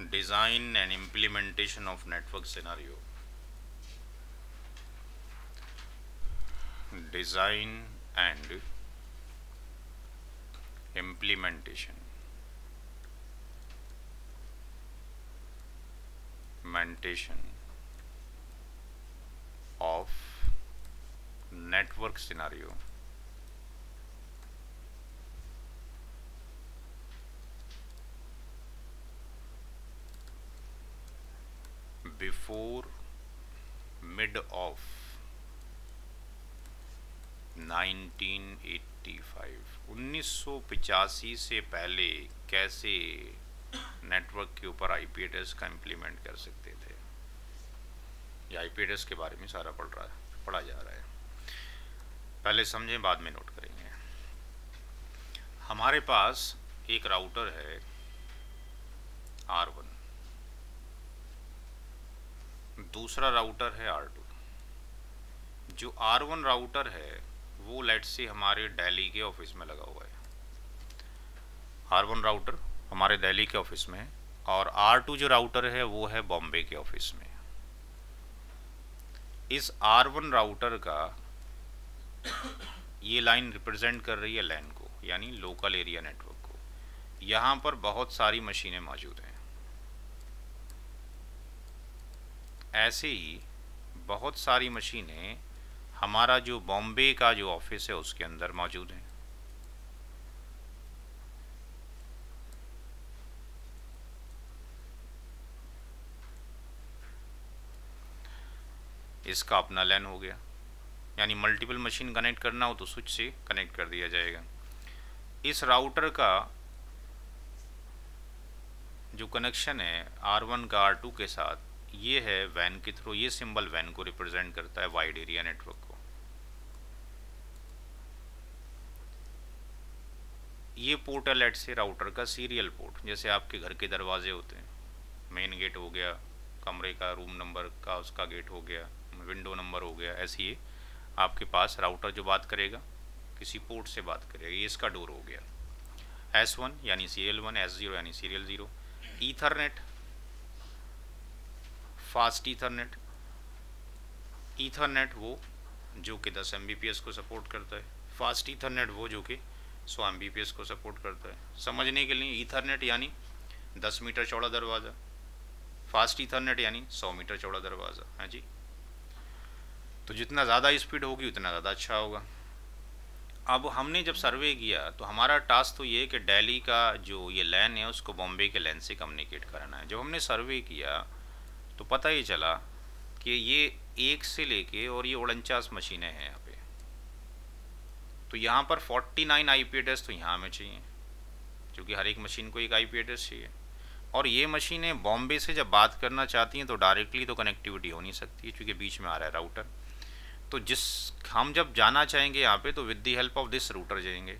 Design and implementation of network scenario. Design and implementation of network scenario. Before mid of 1985 से पहले कैसे network के ऊपर IP address का इम्प्लीमेंट कर सकते थे। ये आईपी एड्रेस के बारे में सारा पढ़ा जा रहा है। पहले समझें, बाद में नोट करेंगे। हमारे पास एक राउटर है R1, दूसरा राउटर है R2। जो R1 राउटर है वो लेट्स से हमारे दिल्ली के ऑफिस में लगा हुआ है। R1 राउटर हमारे दिल्ली के ऑफिस में है और R2 जो राउटर है वो है बॉम्बे के ऑफिस में। इस R1 राउटर का ये लाइन रिप्रेजेंट कर रही है लैन को, यानी लोकल एरिया नेटवर्क को। यहाँ पर बहुत सारी मशीनें मौजूद हैं। ऐसे ही बहुत सारी मशीनें हमारा जो बॉम्बे का जो ऑफिस है उसके अंदर मौजूद हैं। इसका अपना लैन हो गया, यानी मल्टीपल मशीन कनेक्ट करना हो तो स्विच से कनेक्ट कर दिया जाएगा। इस राउटर का जो कनेक्शन है R1 का R2 के साथ, ये है वैन के थ्रू। ये सिंबल वैन को रिप्रेजेंट करता है, वाइड एरिया नेटवर्क को। ये पोर्ट है लेट से राउटर का सीरियल पोर्ट, जैसे आपके घर के दरवाजे होते हैं। मेन गेट हो गया, कमरे का रूम नंबर का उसका गेट हो गया, विंडो नंबर हो गया। ऐसे ही आपके पास राउटर जो बात करेगा किसी पोर्ट से बात करेगा। ये इसका डोर हो गया। S1 यानी सीरियल 1, S0 यानी serial 0। Ethernet, fast Ethernet. Ethernet वो जो कि 10 Mbps को सपोर्ट करता है। फास्ट ईथरनेट वो जो कि 100 Mbps को सपोर्ट करता है। समझने के लिए ईथरनेट यानी 10 मीटर चौड़ा दरवाज़ा, फास्ट ईथरनेट यानी 100 मीटर चौड़ा दरवाज़ा है जी। तो जितना ज़्यादा स्पीड होगी उतना ज़्यादा अच्छा होगा। अब हमने जब सर्वे किया तो हमारा टास्क तो ये है कि दिल्ली का जो ये लैन है उसको बॉम्बे के लैन से कम्युनिकेट कराना है। जब हमने सर्वे किया तो पता ही चला कि ये 1 से लेके और ये 49 मशीनें हैं यहाँ पे। तो यहाँ पर 49 आईपी एड्रेस तो यहाँ हमें चाहिए, क्योंकि हर एक मशीन को एक आईपी एड्रेस चाहिए। और ये मशीनें बॉम्बे से जब बात करना चाहती हैं तो डायरेक्टली तो कनेक्टिविटी हो नहीं सकती, क्योंकि बीच में आ रहा है राउटर। तो हम जब जाना चाहेंगे यहाँ पे तो with the help of this router जाएंगे।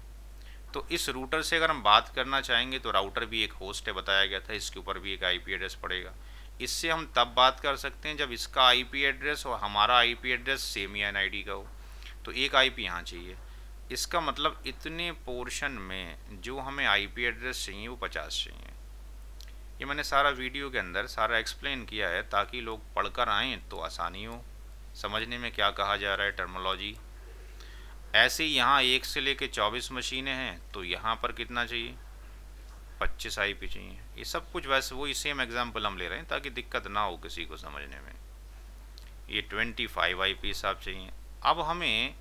तो इस रूटर से अगर हम बात करना चाहेंगे तो राउटर भी एक होस्ट है, बताया गया था, इसके ऊपर भी एक आईपी एड्रेस पड़ेगा। इससे हम तब बात कर सकते हैं जब इसका आईपी एड्रेस और हमारा आईपी एड्रेस सेम ही एनआईडी का हो। तो एक आईपी यहाँ चाहिए। इसका मतलब इतने पोर्शन में जो हमें आईपी एड्रेस चाहिए वो 50 चाहिए। ये मैंने सारा वीडियो के अंदर सारा एक्सप्लेन किया है ताकि लोग पढ़कर आएँ तो आसानी हो समझने में क्या कहा जा रहा है, टर्मोलॉजी। ऐसे ही यहाँ 1 से लेके 24 मशीनें हैं तो यहाँ पर कितना चाहिए, 25 आईपी चाहिए। ये सब कुछ वैसे वही सेम एग्जाम्पल हम ले रहे हैं ताकि दिक्कत ना हो किसी को समझने में। ये 25 आईपी हिसाब चाहिए। अब हमें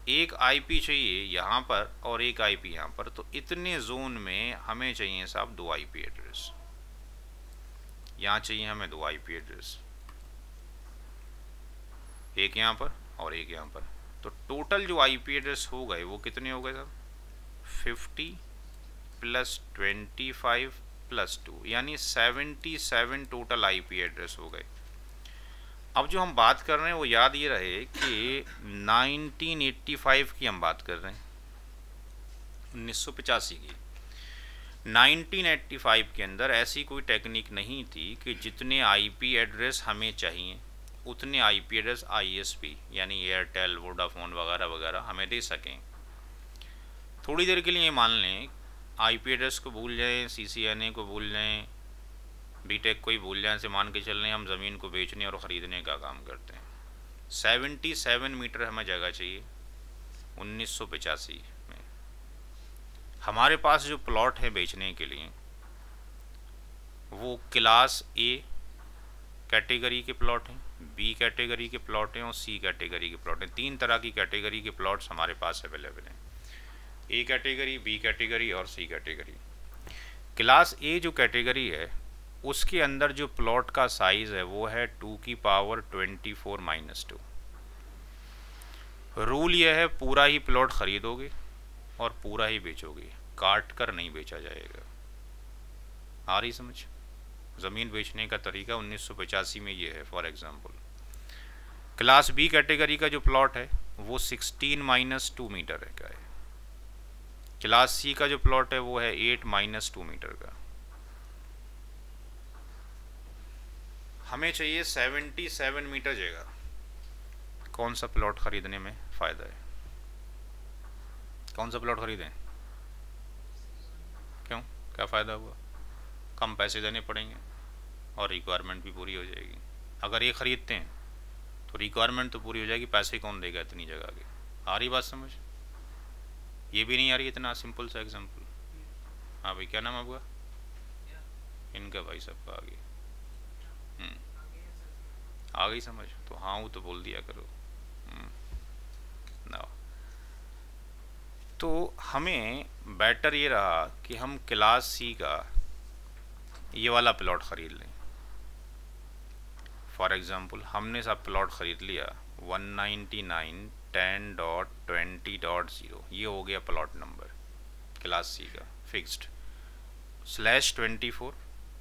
एक आईपी चाहिए यहाँ पर और एक आईपी यहाँ पर, तो इतने जोन में हमें चाहिए साहब 2 आईपी एड्रेस। यहाँ चाहिए हमें 2 आईपी एड्रेस, एक यहाँ पर और एक यहाँ पर। तो टोटल जो आईपी एड्रेस हो गए वो कितने हो गए साहब, 50 + 25 + 2 यानी 77 टोटल आईपी एड्रेस हो गए। अब जो हम बात कर रहे हैं वो याद ये रहे कि 1985 की हम बात कर रहे हैं, 1985 की। 1985 के अंदर ऐसी कोई टेक्निक नहीं थी कि जितने आईपी एड्रेस हमें चाहिए उतने आईपी एड्रेस आईएसपी यानी एयरटेल, वोडाफोन वगैरह वगैरह हमें दे सकें। थोड़ी देर के लिए मान लें आईपी एड्रेस को भूल जाएं, सीसीएनए को भूल जाएं, बीटेक को ही भूल जाए, से मान के चल रहे हैं हम ज़मीन को बेचने और ख़रीदने का काम करते हैं। 77 मीटर हमें जगह चाहिए 1985 में। हमारे पास जो प्लॉट है बेचने के लिए वो क्लास ए कैटेगरी के प्लॉट हैं, बी कैटेगरी के प्लॉट हैं और सी कैटेगरी के प्लॉट हैं। 3 तरह की कैटेगरी के प्लॉट्स हमारे पास अवेलेबल हैं, ए कैटेगरी, बी कैटेगरी और सी कैटेगरी। क्लास ए जो कैटेगरी है उसके अंदर जो प्लॉट का साइज़ है वो है 2 की पावर 24-2। रूल यह है पूरा ही प्लॉट ख़रीदोगे और पूरा ही बेचोगे, काट कर नहीं बेचा जाएगा। आ रही समझ? ज़मीन बेचने का तरीका 1985 में ये है। For example class B category का जो प्लॉट है वो 16-2 मीटर का है। क्लास सी का जो प्लॉट है वो है 8-2 मीटर का। हमें चाहिए 77 मीटर जगह। कौन सा प्लॉट ख़रीदने में फ़ायदा है? कौन सा प्लॉट ख़रीदें? क्यों, क्या फ़ायदा हुआ? कम पैसे देने पड़ेंगे और रिक्वायरमेंट भी पूरी हो जाएगी। अगर ये ख़रीदते हैं तो रिक्वायरमेंट तो पूरी हो जाएगी, पैसे कौन देगा इतनी जगह के? आ रही बात समझ? ये भी नहीं आ रही इतना सिंपल सा एग्जांपल? हाँ भाई, क्या नाम है आपका? इनका भाई सबका आ गया। आ गई समझ? तो हाँ वो तो बोल दिया करो ना। तो हमें बेटर ये रहा कि हम क्लास सी का ये वाला प्लॉट ख़रीद लें। फॉर एग्ज़ाम्पल हमने सब प्लॉट ख़रीद लिया 199.10.20.0, ये हो गया प्लॉट नंबर क्लास सी का फिक्स्ड। /24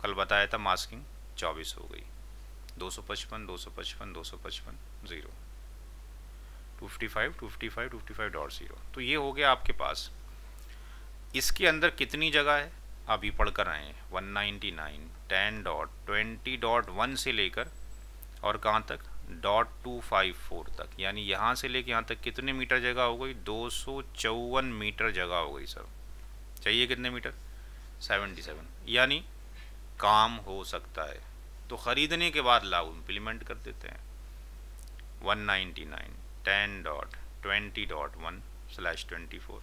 कल बताया था मास्किंग 24 हो गई, 255 255 255 0, 255 255 255.0। तो ये हो गया आपके पास। इसके अंदर कितनी जगह है अभी पढ़ कर आए हैं, 199.10.20.1 से लेकर और कहाँ तक, .254 तक, यानी यहाँ से लेकर यहाँ तक कितने मीटर जगह हो गई? 254 मीटर जगह हो गई सर। चाहिए कितने मीटर? 77। यानी काम हो सकता है तो ख़रीदने के बाद लागू इम्प्लीमेंट कर देते हैं। 199.10.20.1/24।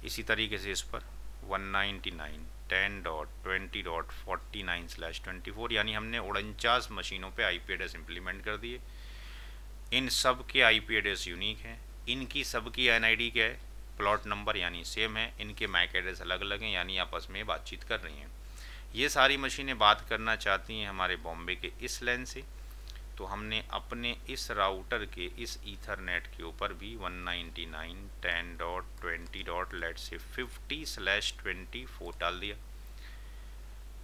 इसी तरीके से इस पर 199.10.20.49/24, यानी हमने 49 मशीनों पे IP एड्रेस इम्प्लीमेंट कर दिए। इन सब के IP एड्रेस यूनिक हैं, इनकी सबकी NID क्या है, प्लॉट नंबर यानी सेम है, इनके मैक एड्रेस अलग अलग हैं यानी आपस में बातचीत कर रही हैं। ये सारी मशीनें बात करना चाहती हैं हमारे बॉम्बे के इस LAN से, तो हमने अपने इस राउटर के इस ईथरनेट के ऊपर भी 199.10.20.50/24 डाल दिया।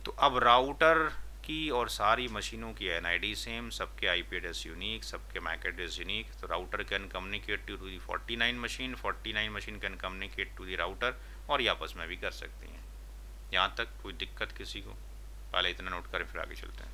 तो अब राउटर की और सारी मशीनों की NID सेम, सबके IP एड्रेस यूनिक, सबके मैक एड्रेस यूनिक। तो router can communicate to the 49 machine, 49 machine can communicate to the router, और ये आपस में भी कर सकती हैं। यहाँ तक कोई दिक्कत किसी को? पहले इतना नोट करें फिर आगे चलते हैं।